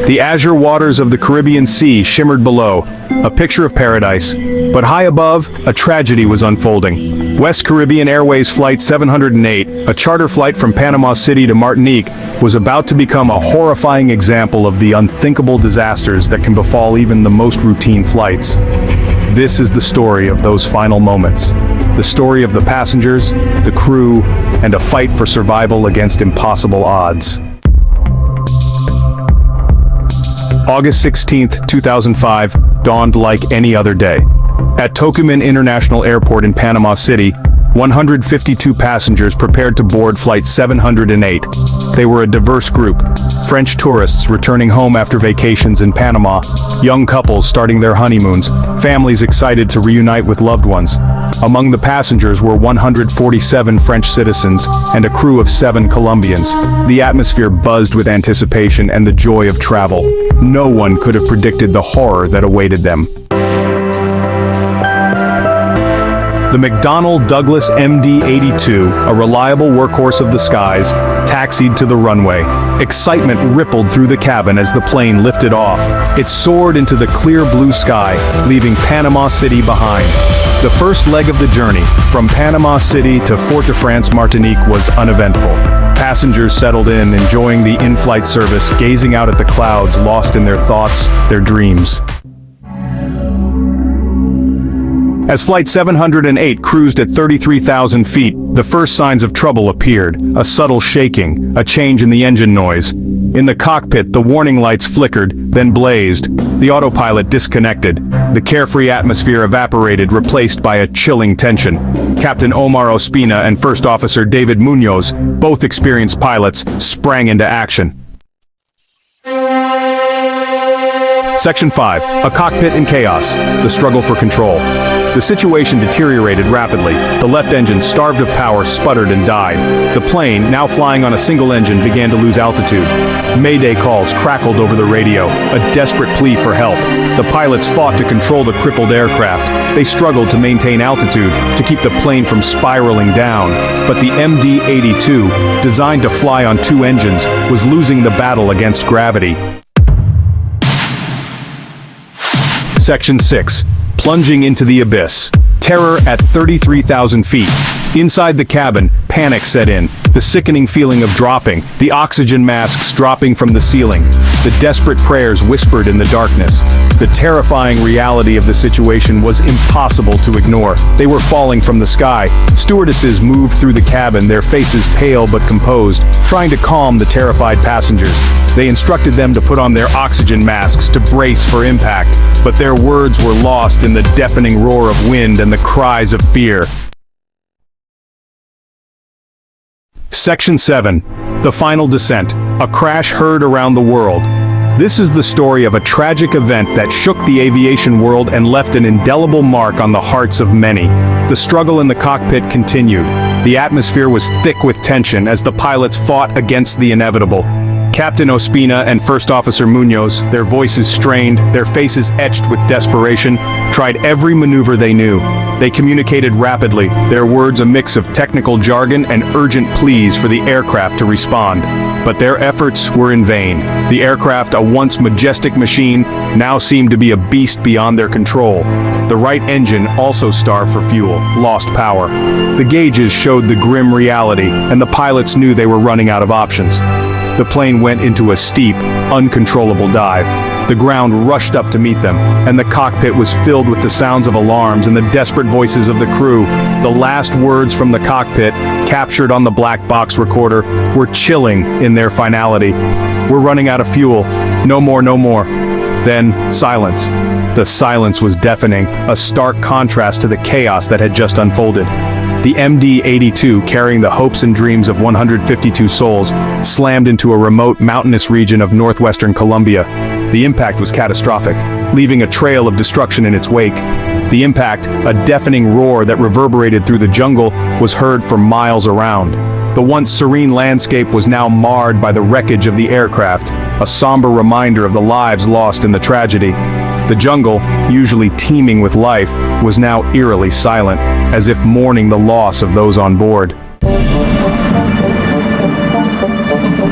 The azure waters of the Caribbean Sea shimmered below, a picture of paradise. But high above, a tragedy was unfolding. West Caribbean Airways Flight 708, a charter flight from Panama City to Martinique, was about to become a horrifying example of the unthinkable disasters that can befall even the most routine flights. This is the story of those final moments. The story of the passengers, the crew, and a fight for survival against impossible odds. August 16, 2005, dawned like any other day. At Tocumen International Airport in Panama City, 152 passengers prepared to board Flight 708. They were a diverse group: French tourists returning home after vacations in Panama, young couples starting their honeymoons, families excited to reunite with loved ones. Among the passengers were 147 French citizens and a crew of 7 Colombians. The atmosphere buzzed with anticipation and the joy of travel. No one could have predicted the horror that awaited them. The McDonnell Douglas MD-82, a reliable workhorse of the skies, taxied to the runway. Excitement rippled through the cabin as the plane lifted off. It soared into the clear blue sky, leaving Panama City behind. The first leg of the journey, from Panama City to Fort-de-France, Martinique, was uneventful. Passengers settled in, enjoying the in-flight service, gazing out at the clouds, lost in their thoughts, their dreams. As Flight 708 cruised at 33,000 feet, the first signs of trouble appeared: a subtle shaking, a change in the engine noise. In the cockpit, the warning lights flickered, then blazed. The autopilot disconnected. The carefree atmosphere evaporated, replaced by a chilling tension. Captain Omar Ospina and First Officer David Munoz, both experienced pilots, sprang into action. Section 5. A cockpit in chaos. The struggle for control. The situation deteriorated rapidly. The left engine, starved of power, sputtered and died. The plane, now flying on a single engine, began to lose altitude. Mayday calls crackled over the radio, a desperate plea for help. The pilots fought to control the crippled aircraft. They struggled to maintain altitude, to keep the plane from spiraling down. But the MD-82, designed to fly on 2 engines, was losing the battle against gravity. Section 6. Plunging into the abyss. Terror at 33,000 feet. Inside the cabin, panic set in. The sickening feeling of dropping, the oxygen masks dropping from the ceiling. The desperate prayers whispered in the darkness. The terrifying reality of the situation was impossible to ignore. They were falling from the sky. Stewardesses moved through the cabin, their faces pale but composed, trying to calm the terrified passengers. They instructed them to put on their oxygen masks to brace for impact, but their words were lost in the deafening roar of wind and the cries of fear. Section 7. The final descent. A crash heard around the world. This is the story of a tragic event that shook the aviation world and left an indelible mark on the hearts of many. The struggle in the cockpit continued. The atmosphere was thick with tension as the pilots fought against the inevitable. Captain Ospina and First Officer Munoz, their voices strained, their faces etched with desperation, tried every maneuver they knew. They communicated rapidly, their words a mix of technical jargon and urgent pleas for the aircraft to respond. But their efforts were in vain. The aircraft, a once majestic machine, now seemed to be a beast beyond their control. The right engine, also starved for fuel, lost power. The gauges showed the grim reality, and the pilots knew they were running out of options. The plane went into a steep, uncontrollable dive. The ground rushed up to meet them, and the cockpit was filled with the sounds of alarms and the desperate voices of the crew. The last words from the cockpit, captured on the black box recorder, were chilling in their finality. "We're running out of fuel. No more, no more." Then, silence. The silence was deafening, a stark contrast to the chaos that had just unfolded. The MD-82, carrying the hopes and dreams of 152 souls, slammed into a remote mountainous region of northwestern Colombia. The impact was catastrophic, leaving a trail of destruction in its wake. The impact, a deafening roar that reverberated through the jungle, was heard for miles around. The once serene landscape was now marred by the wreckage of the aircraft, a somber reminder of the lives lost in the tragedy. The jungle, usually teeming with life, was now eerily silent, as if mourning the loss of those on board.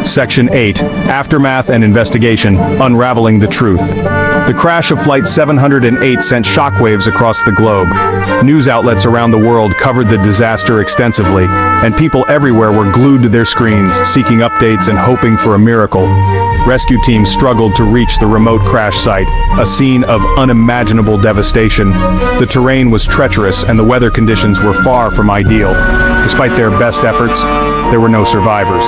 Section 8. Aftermath and Investigation, Unraveling the Truth. The crash of Flight 708 sent shockwaves across the globe. News outlets around the world covered the disaster extensively, and people everywhere were glued to their screens, seeking updates and hoping for a miracle. Rescue teams struggled to reach the remote crash site, a scene of unimaginable devastation. The terrain was treacherous and the weather conditions were far from ideal. Despite their best efforts, there were no survivors.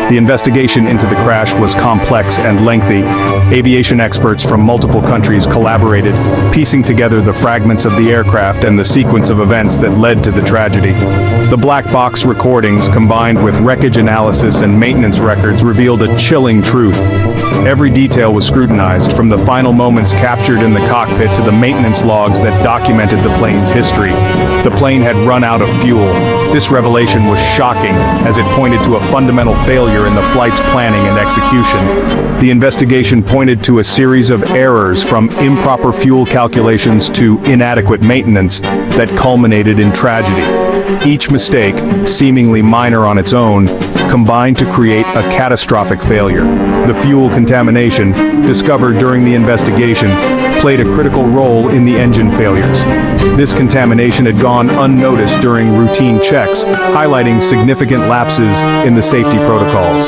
The investigation into the crash was complex and lengthy. Aviation experts from multiple countries collaborated, piecing together the fragments of the aircraft and the sequence of events that led to the tragedy. The black box recordings, combined with wreckage analysis and maintenance records, revealed a chilling truth. Every detail was scrutinized, from the final moments captured in the cockpit to the maintenance logs that documented the plane's history. The plane had run out of fuel. This revelation was shocking, as it pointed to a fundamental failure in the flight's planning and execution. The investigation pointed to a series of errors, from improper fuel calculations to inadequate maintenance, that culminated in tragedy. Each mistake, seemingly minor on its own, combined to create a catastrophic failure. The fuel contamination, discovered during the investigation, played a critical role in the engine failures. This contamination had gone unnoticed during routine checks, highlighting significant lapses in the safety protocols.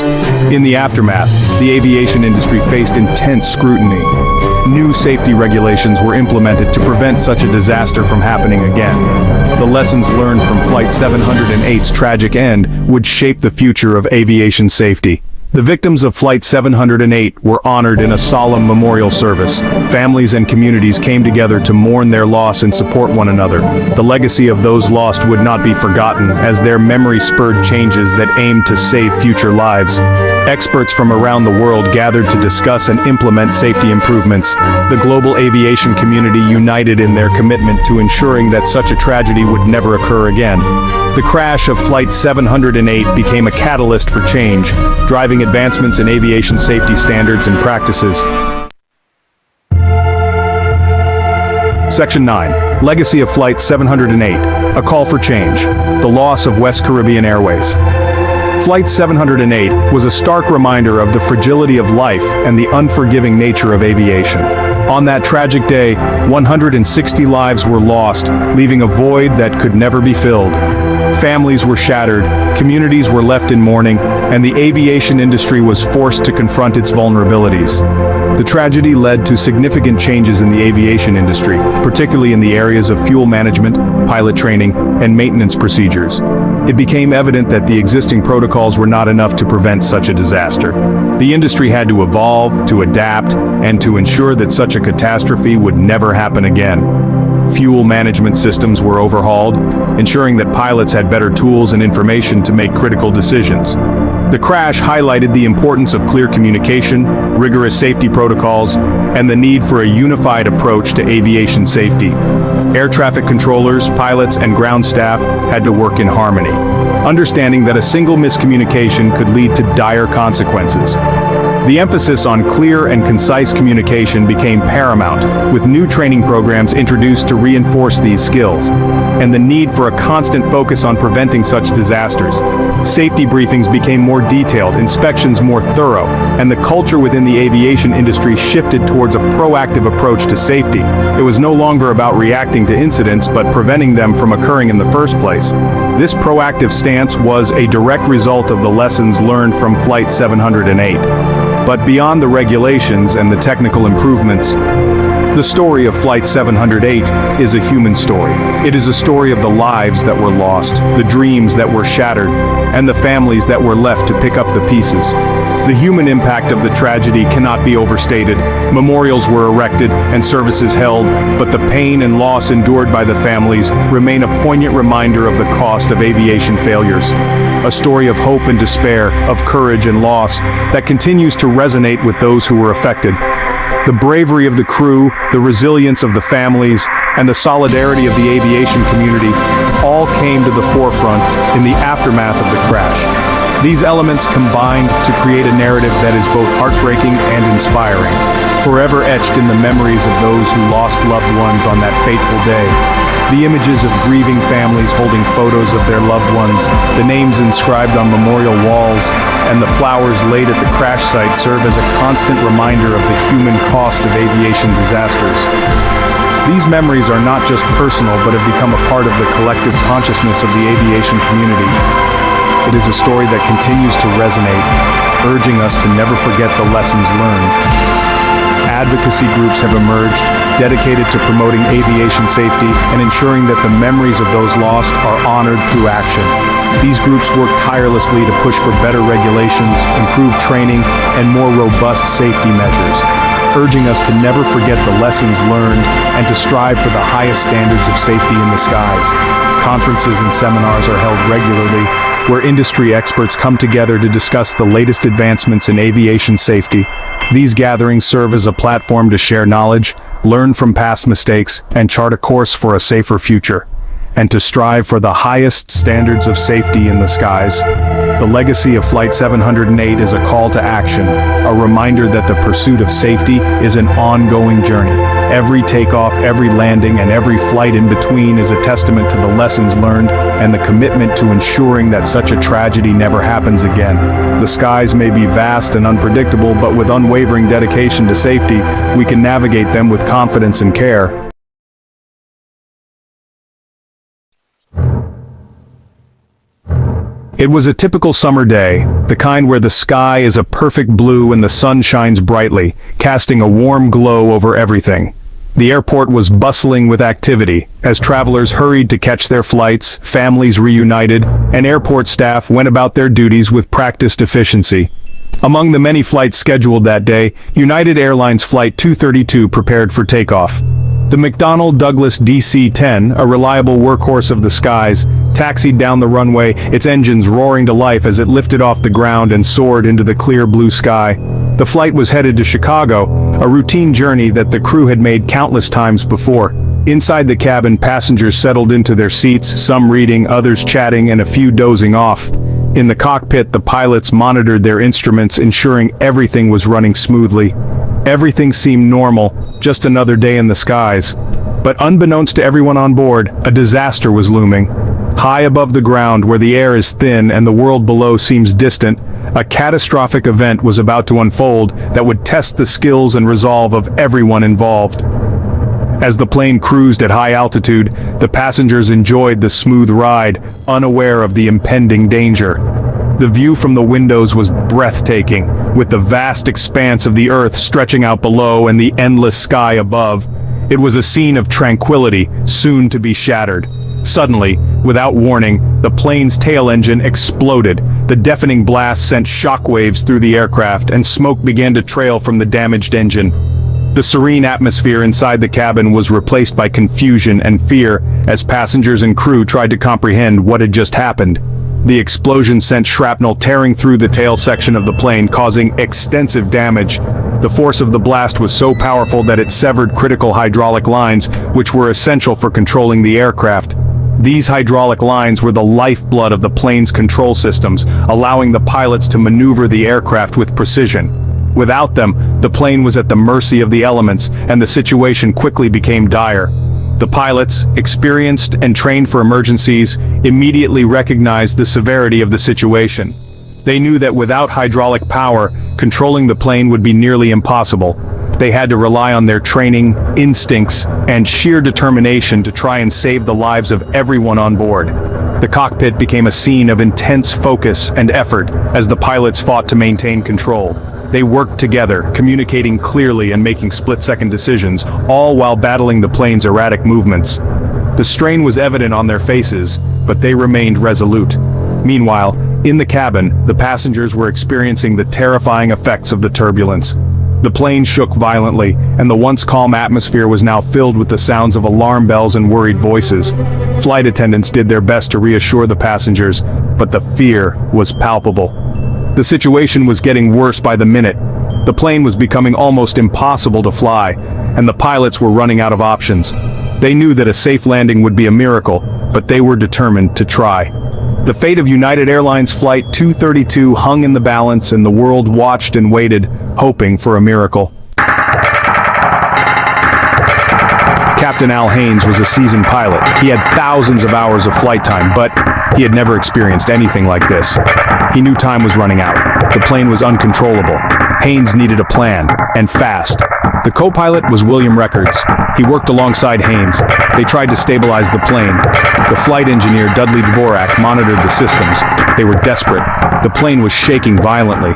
In the aftermath, the aviation industry faced intense scrutiny. New safety regulations were implemented to prevent such a disaster from happening again. The lessons learned from Flight 708's tragic end would shape the future of aviation safety. The victims of Flight 708 were honored in a solemn memorial service. Families and communities came together to mourn their loss and support one another. The legacy of those lost would not be forgotten, as their memory spurred changes that aimed to save future lives. Experts from around the world gathered to discuss and implement safety improvements. The global aviation community united in their commitment to ensuring that such a tragedy would never occur again. The crash of Flight 708 became a catalyst for change, driving advancements in aviation safety standards and practices. Section 9. Legacy of Flight 708, A Call for Change. The Loss of West Caribbean Airways. Flight 708 was a stark reminder of the fragility of life and the unforgiving nature of aviation. On that tragic day, 160 lives were lost, leaving a void that could never be filled. Families were shattered, communities were left in mourning, and the aviation industry was forced to confront its vulnerabilities. The tragedy led to significant changes in the aviation industry, particularly in the areas of fuel management, pilot training, and maintenance procedures. It became evident that the existing protocols were not enough to prevent such a disaster. The industry had to evolve, to adapt, and to ensure that such a catastrophe would never happen again. Fuel management systems were overhauled, ensuring that pilots had better tools and information to make critical decisions. The crash highlighted the importance of clear communication, rigorous safety protocols, and the need for a unified approach to aviation safety. Air traffic controllers, pilots, and ground staff had to work in harmony, understanding that a single miscommunication could lead to dire consequences. The emphasis on clear and concise communication became paramount, with new training programs introduced to reinforce these skills, and the need for a constant focus on preventing such disasters. Safety briefings became more detailed, inspections more thorough, and the culture within the aviation industry shifted towards a proactive approach to safety. It was no longer about reacting to incidents, but preventing them from occurring in the first place. This proactive stance was a direct result of the lessons learned from Flight 708. But beyond the regulations and the technical improvements, the story of Flight 708 is a human story. It is a story of the lives that were lost, the dreams that were shattered, and the families that were left to pick up the pieces. The human impact of the tragedy cannot be overstated. Memorials were erected and services held, but the pain and loss endured by the families remain a poignant reminder of the cost of aviation failures. A story of hope and despair, of courage and loss, that continues to resonate with those who were affected. The bravery of the crew, the resilience of the families, and the solidarity of the aviation community all came to the forefront in the aftermath of the crash. These elements combined to create a narrative that is both heartbreaking and inspiring, forever etched in the memories of those who lost loved ones on that fateful day. The images of grieving families holding photos of their loved ones, the names inscribed on memorial walls, and the flowers laid at the crash site serve as a constant reminder of the human cost of aviation disasters. These memories are not just personal but have become a part of the collective consciousness of the aviation community. It is a story that continues to resonate, urging us to never forget the lessons learned. Advocacy groups have emerged, dedicated to promoting aviation safety and ensuring that the memories of those lost are honored through action. These groups work tirelessly to push for better regulations, improved training, and more robust safety measures, urging us to never forget the lessons learned and to strive for the highest standards of safety in the skies. Conferences and seminars are held regularly, where industry experts come together to discuss the latest advancements in aviation safety. These gatherings serve as a platform to share knowledge, learn from past mistakes, and chart a course for a safer future, and to strive for the highest standards of safety in the skies. The legacy of Flight 708 is a call to action, a reminder that the pursuit of safety is an ongoing journey. Every takeoff, every landing, and every flight in between is a testament to the lessons learned and the commitment to ensuring that such a tragedy never happens again. The skies may be vast and unpredictable, but with unwavering dedication to safety, we can navigate them with confidence and care. It was a typical summer day, the kind where the sky is a perfect blue and the sun shines brightly, casting a warm glow over everything. The airport was bustling with activity, as travelers hurried to catch their flights, families reunited, and airport staff went about their duties with practiced efficiency. Among the many flights scheduled that day, United Airlines Flight 232 prepared for takeoff. The McDonnell Douglas DC-10, a reliable workhorse of the skies, taxied down the runway, its engines roaring to life as it lifted off the ground and soared into the clear blue sky. The flight was headed to Chicago, a routine journey that the crew had made countless times before. Inside the cabin, passengers settled into their seats, some reading, others chatting, and a few dozing off. In the cockpit, the pilots monitored their instruments, ensuring everything was running smoothly. Everything seemed normal, just another day in the skies. But unbeknownst to everyone on board, a disaster was looming. High above the ground, where the air is thin and the world below seems distant, a catastrophic event was about to unfold that would test the skills and resolve of everyone involved. As the plane cruised at high altitude, the passengers enjoyed the smooth ride, unaware of the impending danger. The view from the windows was breathtaking, with the vast expanse of the earth stretching out below and the endless sky above. It was a scene of tranquility, soon to be shattered. Suddenly, without warning, the plane's tail engine exploded. The deafening blast sent shockwaves through the aircraft, and smoke began to trail from the damaged engine. The serene atmosphere inside the cabin was replaced by confusion and fear as passengers and crew tried to comprehend what had just happened. The explosion sent shrapnel tearing through the tail section of the plane, causing extensive damage. The force of the blast was so powerful that it severed critical hydraulic lines, which were essential for controlling the aircraft. These hydraulic lines were the lifeblood of the plane's control systems, allowing the pilots to maneuver the aircraft with precision. Without them, the plane was at the mercy of the elements, and the situation quickly became dire. The pilots, experienced and trained for emergencies, immediately recognized the severity of the situation. They knew that without hydraulic power, controlling the plane would be nearly impossible. They had to rely on their training, instincts, and sheer determination to try and save the lives of everyone on board. The cockpit became a scene of intense focus and effort as the pilots fought to maintain control. They worked together, communicating clearly and making split-second decisions, all while battling the plane's erratic movements. The strain was evident on their faces, but they remained resolute. Meanwhile, in the cabin, the passengers were experiencing the terrifying effects of the turbulence. The plane shook violently, and the once calm atmosphere was now filled with the sounds of alarm bells and worried voices. Flight attendants did their best to reassure the passengers, but the fear was palpable. The situation was getting worse by the minute. The plane was becoming almost impossible to fly, and the pilots were running out of options. They knew that a safe landing would be a miracle, but they were determined to try. The fate of United Airlines Flight 232 hung in the balance, and the world watched and waited, hoping for a miracle. Captain Al Haynes was a seasoned pilot. He had thousands of hours of flight time, but he had never experienced anything like this. He knew time was running out. The plane was uncontrollable. Haynes needed a plan, and fast. The co-pilot was William Records. He worked alongside Haynes. They tried to stabilize the plane. The flight engineer, Dudley Dvorak, monitored the systems. They were desperate. The plane was shaking violently.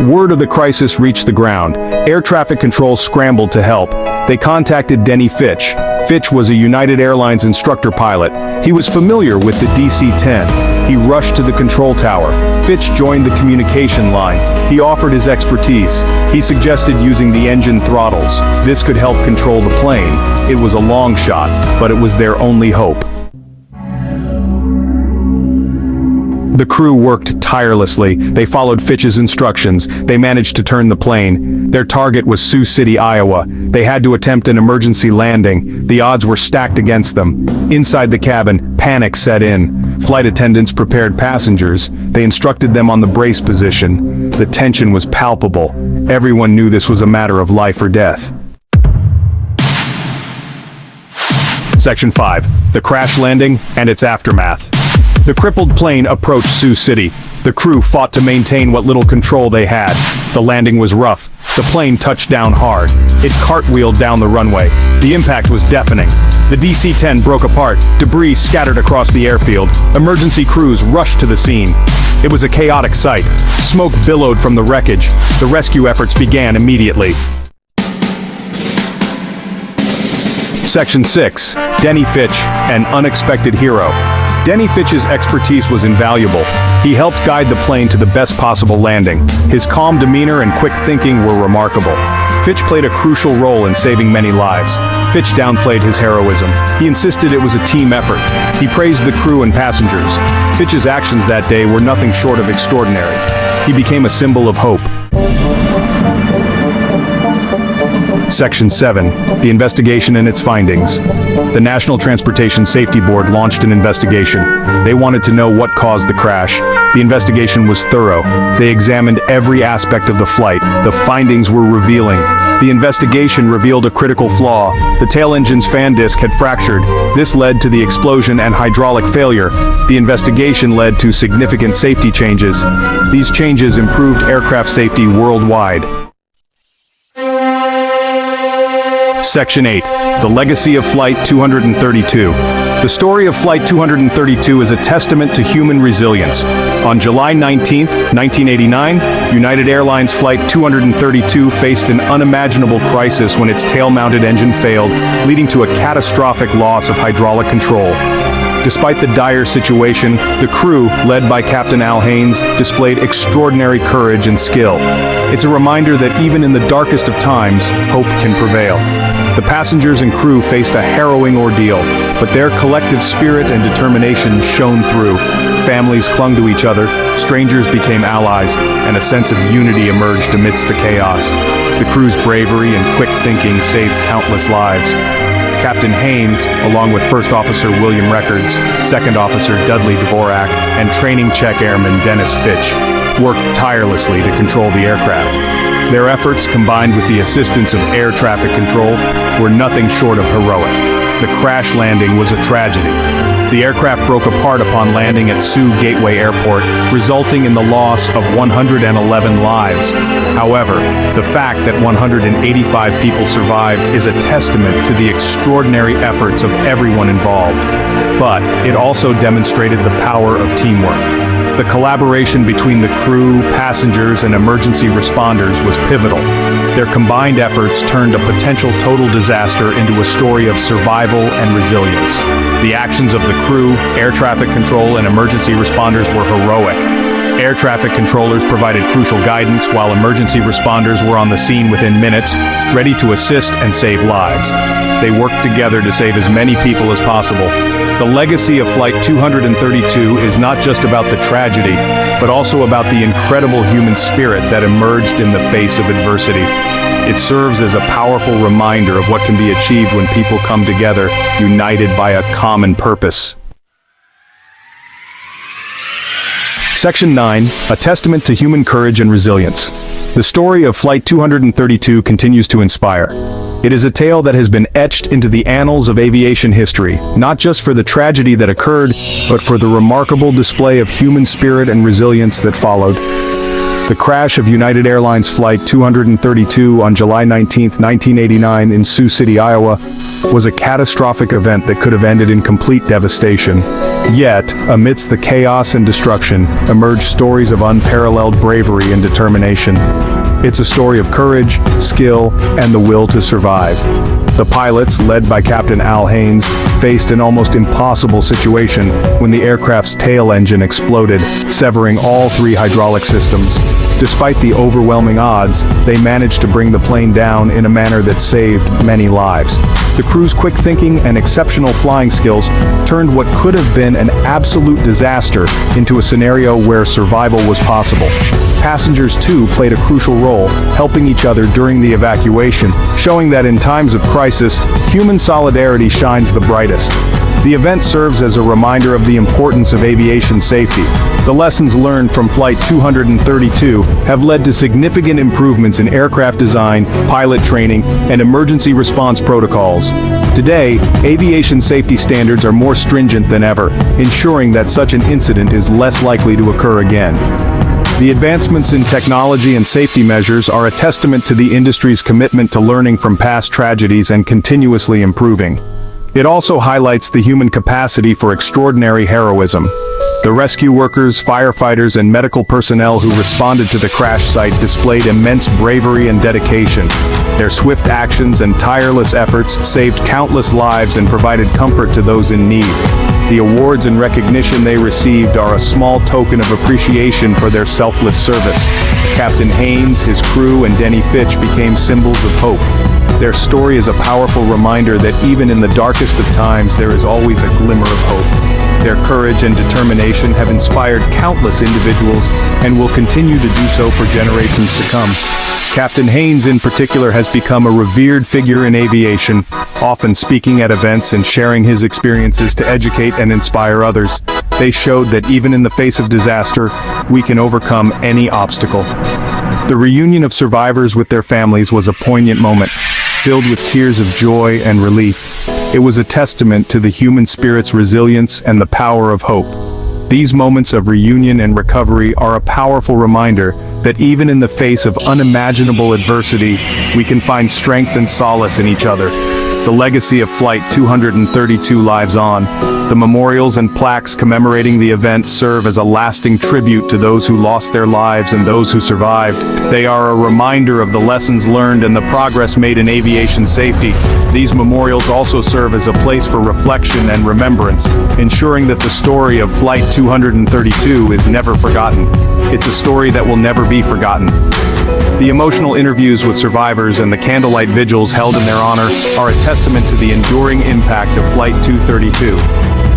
Word of the crisis reached the ground. Air traffic control scrambled to help. They contacted Denny Fitch. Fitch was a United Airlines instructor pilot. He was familiar with the DC-10. He rushed to the control tower. Fitch joined the communication line. He offered his expertise. He suggested using the engine throttles. This could help control the plane. It was a long shot, but it was their only hope. The crew worked tirelessly. They followed Fitch's instructions. They managed to turn the plane. Their target was Sioux City, Iowa. They had to attempt an emergency landing. The odds were stacked against them. Inside the cabin, panic set in. Flight attendants prepared passengers. They instructed them on the brace position. The tension was palpable. Everyone knew this was a matter of life or death. Section 5. The crash landing and its aftermath. The crippled plane approached Sioux City. The crew fought to maintain what little control they had. The landing was rough. The plane touched down hard. It cartwheeled down the runway. The impact was deafening. The DC-10 broke apart. Debris scattered across the airfield. Emergency crews rushed to the scene. It was a chaotic sight. Smoke billowed from the wreckage. The rescue efforts began immediately. Section 6. Denny Fitch, an unexpected hero. Denny Fitch's expertise was invaluable. He helped guide the plane to the best possible landing. His calm demeanor and quick thinking were remarkable. Fitch played a crucial role in saving many lives. Fitch downplayed his heroism. He insisted it was a team effort. He praised the crew and passengers. Fitch's actions that day were nothing short of extraordinary. He became a symbol of hope. Section 7. The investigation and its findings. The National Transportation Safety Board launched an investigation. They wanted to know what caused the crash. The investigation was thorough. They examined every aspect of the flight. The findings were revealing. The investigation revealed a critical flaw. The tail engine's fan disc had fractured. This led to the explosion and hydraulic failure. The investigation led to significant safety changes. These changes improved aircraft safety worldwide. Section 8. The Legacy of Flight 232. The story of Flight 232 is a testament to human resilience. On July 19, 1989, United Airlines Flight 232 faced an unimaginable crisis when its tail-mounted engine failed, leading to a catastrophic loss of hydraulic control. Despite the dire situation, the crew, led by Captain Al Haynes, displayed extraordinary courage and skill. It's a reminder that even in the darkest of times, hope can prevail. The passengers and crew faced a harrowing ordeal, but their collective spirit and determination shone through. Families clung to each other, strangers became allies, and a sense of unity emerged amidst the chaos. The crew's bravery and quick thinking saved countless lives. Captain Haynes, along with First Officer William Records, Second Officer Dudley Dvorak, and Training Check Airman Dennis Fitch, worked tirelessly to control the aircraft. Their efforts, combined with the assistance of air traffic control, were nothing short of heroic. The crash landing was a tragedy. The aircraft broke apart upon landing at Sioux Gateway Airport, resulting in the loss of 111 lives. However, the fact that 185 people survived is a testament to the extraordinary efforts of everyone involved. But it also demonstrated the power of teamwork. The collaboration between the crew, passengers, and emergency responders was pivotal. Their combined efforts turned a potential total disaster into a story of survival and resilience. The actions of the crew, air traffic control, and emergency responders were heroic. Air traffic controllers provided crucial guidance, while emergency responders were on the scene within minutes, ready to assist and save lives. They worked together to save as many people as possible. The legacy of Flight 232 is not just about the tragedy, but also about the incredible human spirit that emerged in the face of adversity. It serves as a powerful reminder of what can be achieved when people come together, united by a common purpose. Section 9, a testament to human courage and resilience. The story of Flight 232 continues to inspire. It is a tale that has been etched into the annals of aviation history, not just for the tragedy that occurred, but for the remarkable display of human spirit and resilience that followed. The crash of United Airlines Flight 232 on July 19, 1989 in Sioux City, Iowa, was a catastrophic event that could have ended in complete devastation. Yet, amidst the chaos and destruction, emerged stories of unparalleled bravery and determination. It's a story of courage, skill, and the will to survive. The pilots, led by Captain Al Haynes, faced an almost impossible situation when the aircraft's tail engine exploded, severing all three hydraulic systems. Despite the overwhelming odds, they managed to bring the plane down in a manner that saved many lives. The crew's quick thinking and exceptional flying skills turned what could have been an absolute disaster into a scenario where survival was possible. Passengers too played a crucial role, helping each other during the evacuation, showing that in times of crisis, human solidarity shines the brightest. The event serves as a reminder of the importance of aviation safety. The lessons learned from Flight 232 have led to significant improvements in aircraft design, pilot training, and emergency response protocols. Today, aviation safety standards are more stringent than ever, ensuring that such an incident is less likely to occur again. The advancements in technology and safety measures are a testament to the industry's commitment to learning from past tragedies and continuously improving. It also highlights the human capacity for extraordinary heroism. The rescue workers, firefighters, and medical personnel who responded to the crash site displayed immense bravery and dedication. Their swift actions and tireless efforts saved countless lives and provided comfort to those in need. The awards and recognition they received are a small token of appreciation for their selfless service. Captain Haynes, his crew, and Denny Fitch became symbols of hope. Their story is a powerful reminder that even in the darkest of times, there is always a glimmer of hope. Their courage and determination have inspired countless individuals and will continue to do so for generations to come. Captain Haynes in particular has become a revered figure in aviation, often speaking at events and sharing his experiences to educate and inspire others. They showed that even in the face of disaster, we can overcome any obstacle. The reunion of survivors with their families was a poignant moment, filled with tears of joy and relief. It was a testament to the human spirit's resilience and the power of hope. These moments of reunion and recovery are a powerful reminder that even in the face of unimaginable adversity, we can find strength and solace in each other. The legacy of Flight 232 lives on. The memorials and plaques commemorating the event serve as a lasting tribute to those who lost their lives and those who survived. They are a reminder of the lessons learned and the progress made in aviation safety. These memorials also serve as a place for reflection and remembrance, ensuring that the story of Flight 232 is never forgotten. It's a story that will never be forgotten. The emotional interviews with survivors and the candlelight vigils held in their honor are a testament to the enduring impact of Flight 232.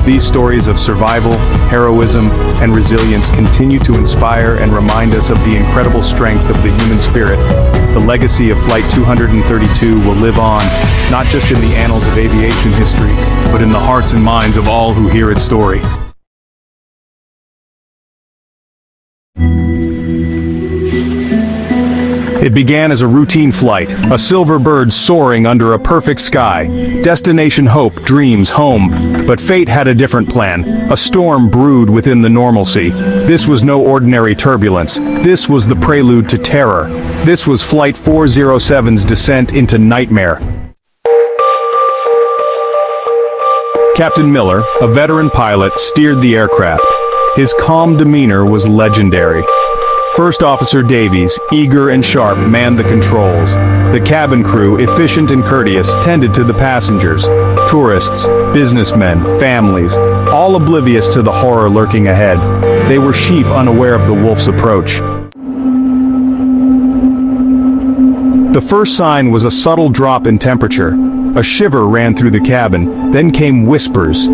These stories of survival, heroism, and resilience continue to inspire and remind us of the incredible strength of the human spirit. The legacy of Flight 232 will live on, not just in the annals of aviation history, but in the hearts and minds of all who hear its story. It began as a routine flight, a silver bird soaring under a perfect sky. Destination hope, dreams, home. But fate had a different plan. A storm brewed within the normalcy. This was no ordinary turbulence. This was the prelude to terror. This was Flight 407's descent into nightmare. Captain Miller, a veteran pilot, steered the aircraft. His calm demeanor was legendary. First Officer Davies, eager and sharp, manned the controls. The cabin crew, efficient and courteous, tended to the passengers. Tourists, businessmen, families, all oblivious to the horror lurking ahead. They were sheep unaware of the wolf's approach. The first sign was a subtle drop in temperature. A shiver ran through the cabin, then came whispers.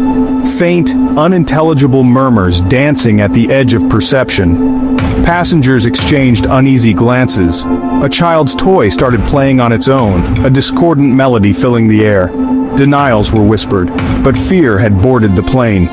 Faint, unintelligible murmurs dancing at the edge of perception. Passengers exchanged uneasy glances. A child's toy started playing on its own, a discordant melody filling the air. Denials were whispered, but fear had boarded the plane.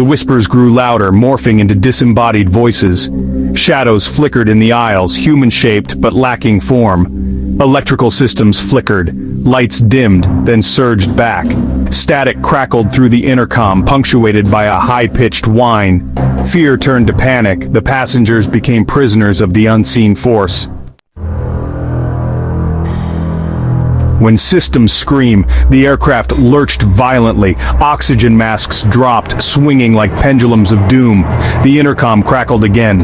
The whispers grew louder, morphing into disembodied voices. Shadows flickered in the aisles, human-shaped but lacking form. Electrical systems flickered. Lights dimmed, then surged back. Static crackled through the intercom, punctuated by a high-pitched whine. Fear turned to panic. The passengers became prisoners of the unseen force. When systems screamed, the aircraft lurched violently. Oxygen masks dropped, swinging like pendulums of doom. The intercom crackled again.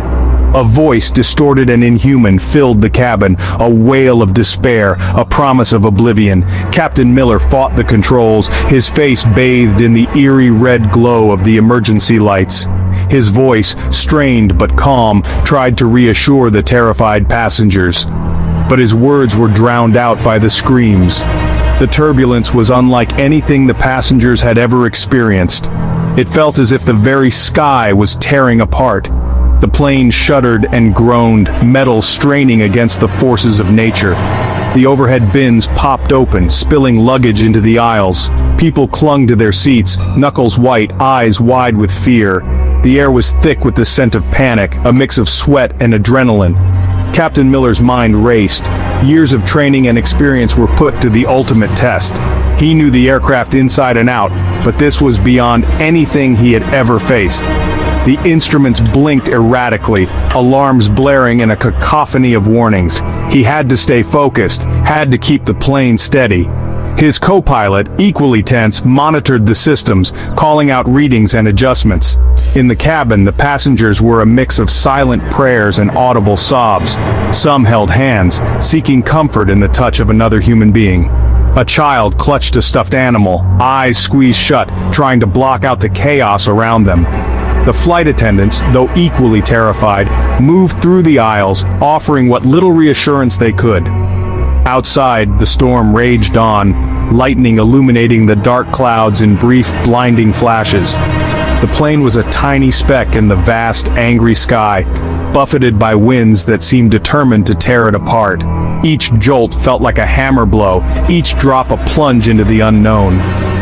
A voice, distorted and inhuman, filled the cabin, a wail of despair, a promise of oblivion. Captain Miller fought the controls, his face bathed in the eerie red glow of the emergency lights. His voice, strained but calm, tried to reassure the terrified passengers. But his words were drowned out by the screams. The turbulence was unlike anything the passengers had ever experienced. It felt as if the very sky was tearing apart. The plane shuddered and groaned, metal straining against the forces of nature. The overhead bins popped open, spilling luggage into the aisles. People clung to their seats, knuckles white, eyes wide with fear. The air was thick with the scent of panic, a mix of sweat and adrenaline. Captain Miller's mind raced. Years of training and experience were put to the ultimate test. He knew the aircraft inside and out, but this was beyond anything he had ever faced. The instruments blinked erratically, alarms blaring in a cacophony of warnings. He had to stay focused, had to keep the plane steady. His co-pilot, equally tense, monitored the systems, calling out readings and adjustments. In the cabin, the passengers were a mix of silent prayers and audible sobs. Some held hands, seeking comfort in the touch of another human being. A child clutched a stuffed animal, eyes squeezed shut, trying to block out the chaos around them. The flight attendants, though equally terrified, moved through the aisles, offering what little reassurance they could. Outside, the storm raged on, lightning illuminating the dark clouds in brief, blinding flashes. The plane was a tiny speck in the vast, angry sky, buffeted by winds that seemed determined to tear it apart. Each jolt felt like a hammer blow, each drop a plunge into the unknown.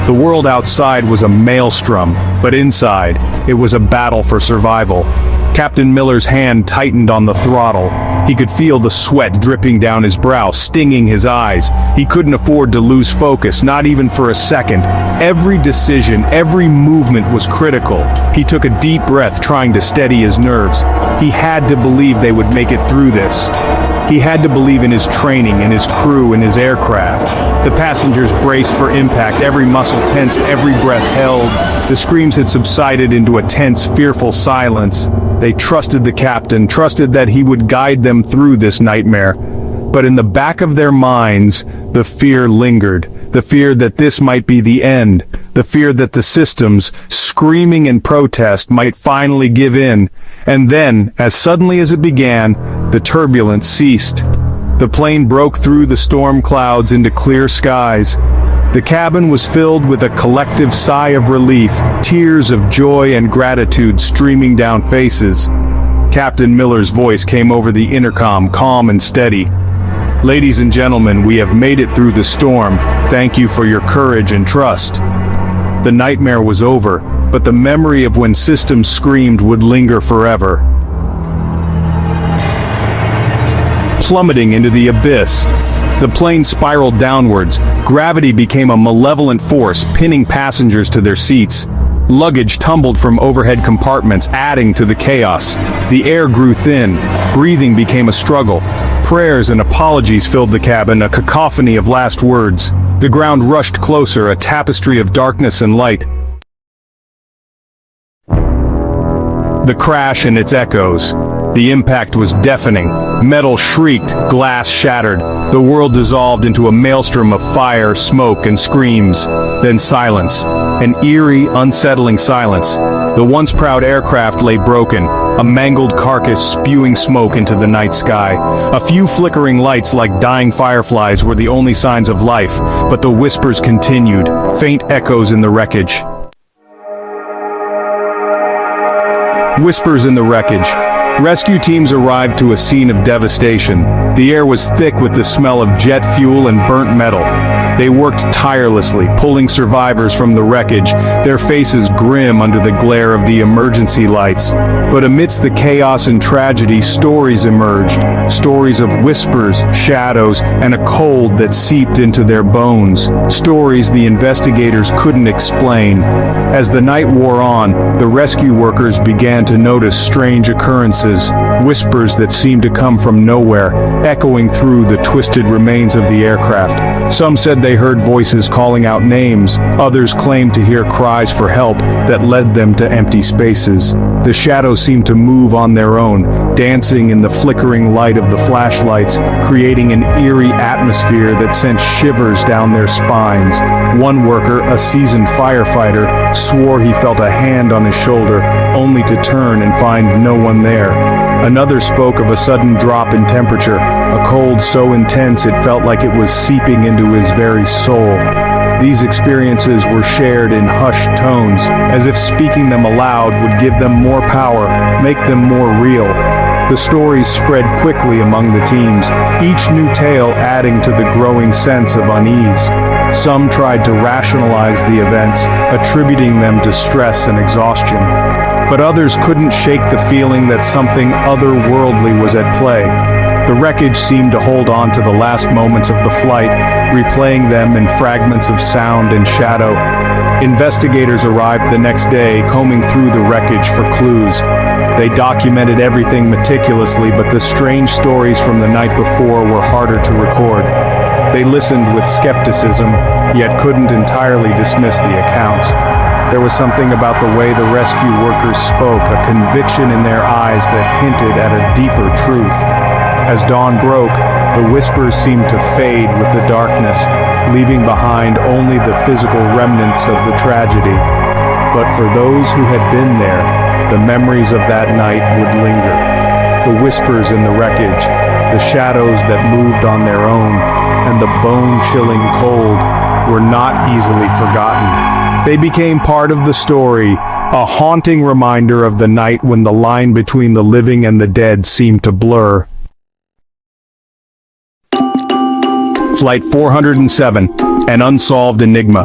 The world outside was a maelstrom, but inside, it was a battle for survival. Captain Miller's hand tightened on the throttle. He could feel the sweat dripping down his brow, stinging his eyes. He couldn't afford to lose focus, not even for a second. Every decision, every movement was critical. He took a deep breath, trying to steady his nerves. He had to believe they would make it through this. He had to believe in his training, in his crew, in his aircraft. The passengers braced for impact, every muscle tense, every breath held. The screams had subsided into a tense, fearful silence. They trusted the captain, trusted that he would guide them through this nightmare. But in the back of their minds, the fear lingered. The fear that this might be the end. The fear that the systems, screaming in protest, might finally give in. And then, as suddenly as it began, the turbulence ceased. The plane broke through the storm clouds into clear skies. The cabin was filled with a collective sigh of relief, tears of joy and gratitude streaming down faces. Captain Miller's voice came over the intercom, calm and steady. "Ladies and gentlemen, we have made it through the storm. Thank you for your courage and trust." The nightmare was over, but the memory of when systems screamed would linger forever. Plummeting into the abyss, the plane spiraled downwards. Gravity became a malevolent force, pinning passengers to their seats. Luggage tumbled from overhead compartments, adding to the chaos. The air grew thin. Breathing became a struggle. Prayers and apologies filled the cabin, a cacophony of last words. The ground rushed closer, a tapestry of darkness and light. The crash and its echoes. The impact was deafening. Metal shrieked, glass shattered. The world dissolved into a maelstrom of fire, smoke, and screams. Then silence. An eerie, unsettling silence. The once proud aircraft lay broken, a mangled carcass spewing smoke into the night sky. A few flickering lights like dying fireflies were the only signs of life, but the whispers continued, faint echoes in the wreckage. Whispers in the wreckage. Rescue teams arrived to a scene of devastation. The air was thick with the smell of jet fuel and burnt metal. They worked tirelessly, pulling survivors from the wreckage, their faces grim under the glare of the emergency lights. But amidst the chaos and tragedy, stories emerged. Stories of whispers, shadows, and a cold that seeped into their bones. Stories the investigators couldn't explain. As the night wore on, the rescue workers began to notice strange occurrences, whispers that seemed to come from nowhere, echoing through the twisted remains of the aircraft. Some said they heard voices calling out names, others claimed to hear cries for help that led them to empty spaces. The shadows seemed to move on their own, dancing in the flickering light of the flashlights, creating an eerie atmosphere that sent shivers down their spines. One worker, a seasoned firefighter, swore he felt a hand on his shoulder, only to turn and find no one there. Another spoke of a sudden drop in temperature, a cold so intense it felt like it was seeping into his very soul. These experiences were shared in hushed tones, as if speaking them aloud would give them more power, make them more real. The stories spread quickly among the teams, each new tale adding to the growing sense of unease. Some tried to rationalize the events, attributing them to stress and exhaustion. But others couldn't shake the feeling that something otherworldly was at play. The wreckage seemed to hold on to the last moments of the flight, replaying them in fragments of sound and shadow. Investigators arrived the next day, combing through the wreckage for clues. They documented everything meticulously, but the strange stories from the night before were harder to record. They listened with skepticism, yet couldn't entirely dismiss the accounts. There was something about the way the rescue workers spoke, a conviction in their eyes that hinted at a deeper truth. As dawn broke, the whispers seemed to fade with the darkness, leaving behind only the physical remnants of the tragedy. But for those who had been there, the memories of that night would linger. The whispers in the wreckage, the shadows that moved on their own, and the bone-chilling cold were not easily forgotten. They became part of the story, a haunting reminder of the night when the line between the living and the dead seemed to blur. Flight 407, an unsolved enigma.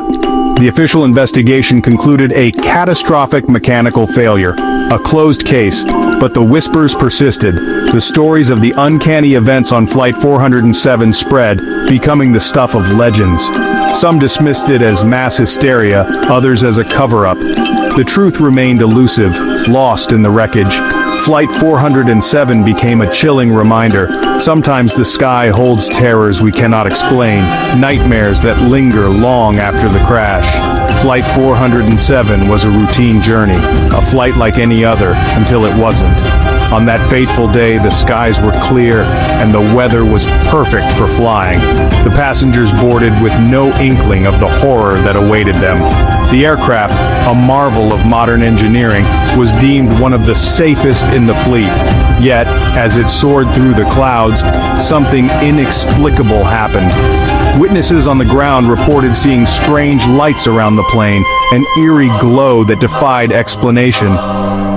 The official investigation concluded a catastrophic mechanical failure, a closed case, but the whispers persisted. The stories of the uncanny events on Flight 407 spread, becoming the stuff of legends. Some dismissed it as mass hysteria, others as a cover-up. The truth remained elusive, lost in the wreckage. Flight 407 became a chilling reminder. Sometimes the sky holds terrors we cannot explain, nightmares that linger long after the crash. Flight 407 was a routine journey, a flight like any other, until it wasn't. On that fateful day, the skies were clear and the weather was perfect for flying. The passengers boarded with no inkling of the horror that awaited them. The aircraft, a marvel of modern engineering, was deemed one of the safest in the fleet. Yet, as it soared through the clouds, something inexplicable happened. Witnesses on the ground reported seeing strange lights around the plane, an eerie glow that defied explanation.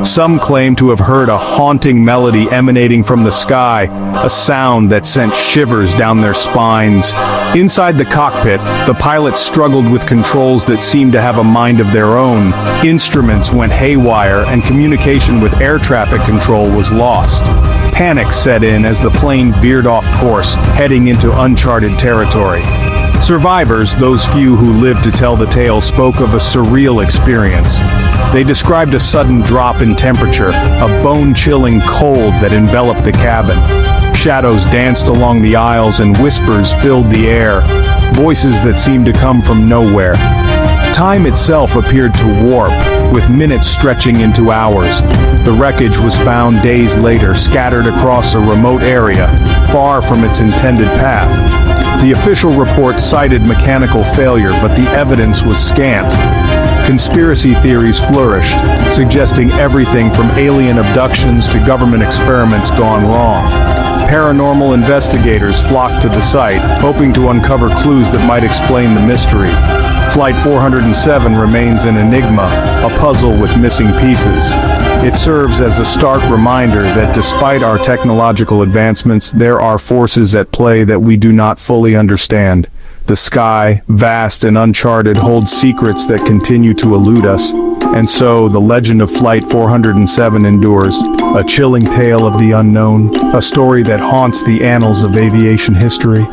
Some claimed to have heard a haunting melody emanating from the sky, a sound that sent shivers down their spines. Inside the cockpit, the pilots struggled with controls that seemed to have a mind of their own. Instruments went haywire and communication with air traffic control was lost. Panic set in as the plane veered off course, heading into uncharted territory. Survivors, those few who lived to tell the tale, spoke of a surreal experience. They described a sudden drop in temperature, a bone-chilling cold that enveloped the cabin. Shadows danced along the aisles and whispers filled the air, voices that seemed to come from nowhere. Time itself appeared to warp, with minutes stretching into hours. The wreckage was found days later, scattered across a remote area, far from its intended path. The official report cited mechanical failure, but the evidence was scant. Conspiracy theories flourished, suggesting everything from alien abductions to government experiments gone wrong. Paranormal investigators flocked to the site, hoping to uncover clues that might explain the mystery. Flight 407 remains an enigma, a puzzle with missing pieces. It serves as a stark reminder that despite our technological advancements, there are forces at play that we do not fully understand. The sky, vast and uncharted, holds secrets that continue to elude us. And so, the legend of Flight 407 endures, a chilling tale of the unknown, a story that haunts the annals of aviation history.